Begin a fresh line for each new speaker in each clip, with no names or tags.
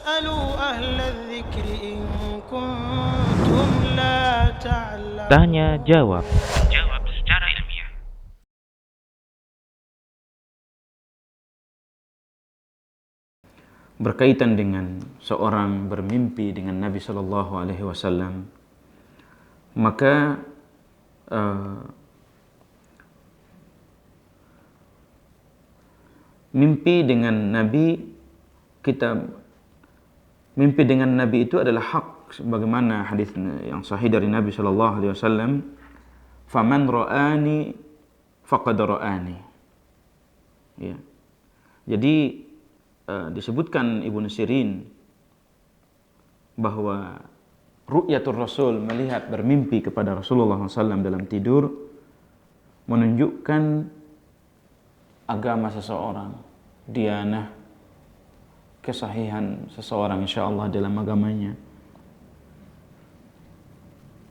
فاسألوا أهل الذكر إن كنتم لا تعلمون.
Tanya jawab. Jawab secara ilmiah.
Berkaitan dengan seorang bermimpi dengan Nabi Shallallahu Alaihi Wasallam, maka mimpi dengan Nabi itu adalah hak, sebagaimana hadis yang sahih dari Nabi Shallallahu Alaihi Wasallam, faman ra'ani faqad ra'ani. Ya. Jadi disebutkan Ibnu Sirin bahwa ru'yatul Rasul, melihat bermimpi kepada Rasulullah SAW dalam tidur, menunjukkan agama seseorang, dianah, kesahihan seseorang insyaallah dalam agamanya.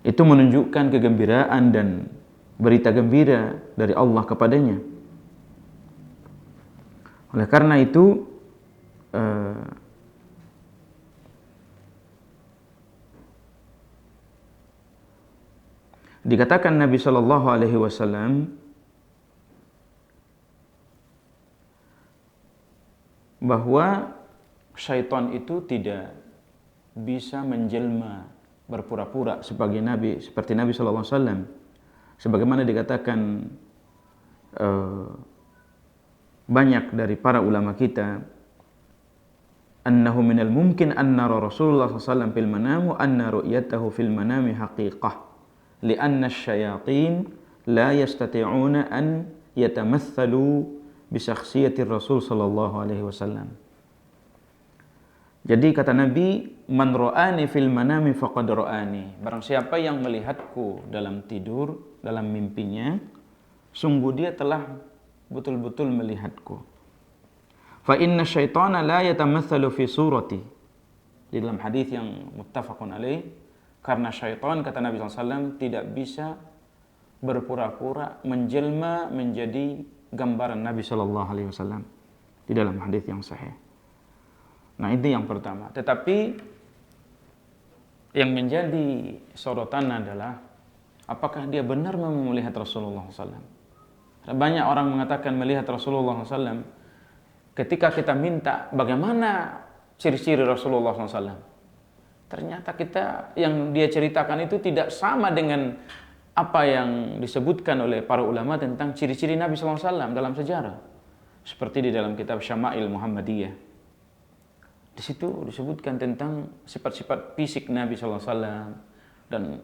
Itu menunjukkan kegembiraan dan berita gembira dari Allah kepadanya. Oleh karena itu dikatakan Nabi Shallallahu Alaihi Wasallam bahwa syaitan itu tidak bisa menjelma berpura-pura sebagai Nabi, seperti Nabi Shallallahu Alaihi Wasallam, sebagaimana dikatakan banyak dari para ulama kita, annahu minal mungkin an nara Rasulullah SAW fil manam wa anna ru'yatahu fil manami haqiqah li'anna asyayatin la yastati'una an yatamathalu bi syakhsiyatir Rasul sallallahu alaihi wasallam. Jadi kata Nabi, man ra'ani fil manami faqad ra'ani, barang siapa yang melihatku dalam tidur, dalam mimpinya, sungguh dia telah betul-betul melihatku. Fa inna syaitana la yatamatsalu fi surati. Di dalam hadis yang muttafaqun alaih, karena syaitan, kata Nabi SAW, tidak bisa berpura-pura menjelma menjadi gambaran Nabi SAW di dalam hadis yang sahih. Nah, itu yang pertama. Tetapi yang menjadi sorotan adalah apakah dia benar melihat Rasulullah SAW. Banyak orang mengatakan melihat Rasulullah SAW. Ketika kita minta bagaimana ciri-ciri Rasulullah SAW, ternyata yang dia ceritakan itu tidak sama dengan apa yang disebutkan oleh para ulama tentang ciri-ciri Nabi SAW dalam sejarah. Seperti di dalam kitab Syama'il Muhammadiyah. Di situ disebutkan tentang sifat-sifat fisik Nabi SAW dan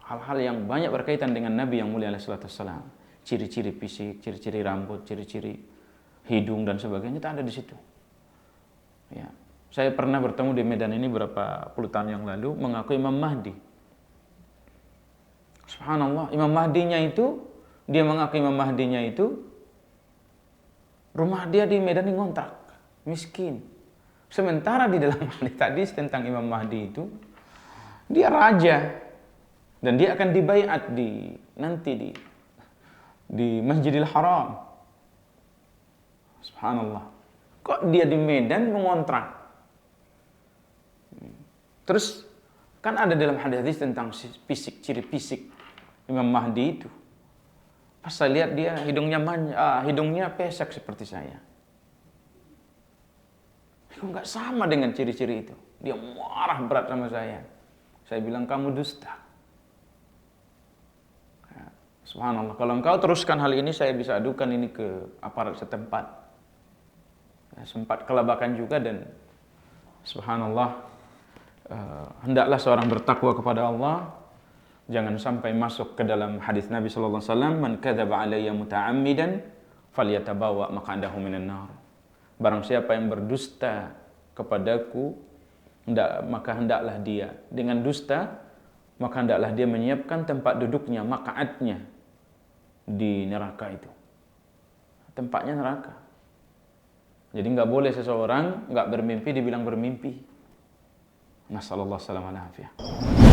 hal-hal yang banyak berkaitan dengan Nabi yang mulia SAW. Ciri-ciri fisik, ciri-ciri rambut, ciri-ciri hidung dan sebagainya, itu ada di situ. Ya. Saya pernah bertemu di Medan ini beberapa puluh tahun yang lalu, mengaku Imam Mahdi. Subhanallah, Imam Mahdinya itu, dia mengaku Imam Mahdinya itu, rumah dia di Medan ini ngontrak, miskin. Sementara di dalam hadis tentang Imam Mahdi itu, dia raja, dan dia akan dibaiat nanti di Masjidil Haram. Subhanallah. Kok dia di Medan mengontrak? Terus kan ada dalam hadis tentang fisik, ciri fisik Imam Mahdi itu. Pas saya lihat dia hidungnya pesek seperti saya. Itu nggak sama dengan ciri-ciri itu. Dia marah berat sama saya. Saya bilang, kamu dusta. Ya, subhanallah. Kalau engkau teruskan hal ini, saya bisa adukan ini ke aparat setempat. Sempat kelabakan juga, dan subhanallah, hendaklah seorang bertakwa kepada Allah, jangan sampai masuk ke dalam hadis Nabi sallallahu alaihi wasallam, man kadzaba alayya muta'ammidan falyatabawa maq'adahu minan nar. Barang siapa yang berdusta kepadaku, maka hendaklah dia dengan dusta, maka hendaklah dia menyiapkan tempat duduknya, maq'adnya di neraka itu. Tempatnya neraka. Jadi nggak boleh seseorang nggak bermimpi dibilang bermimpi. Nasallallahu alaihi wasallam.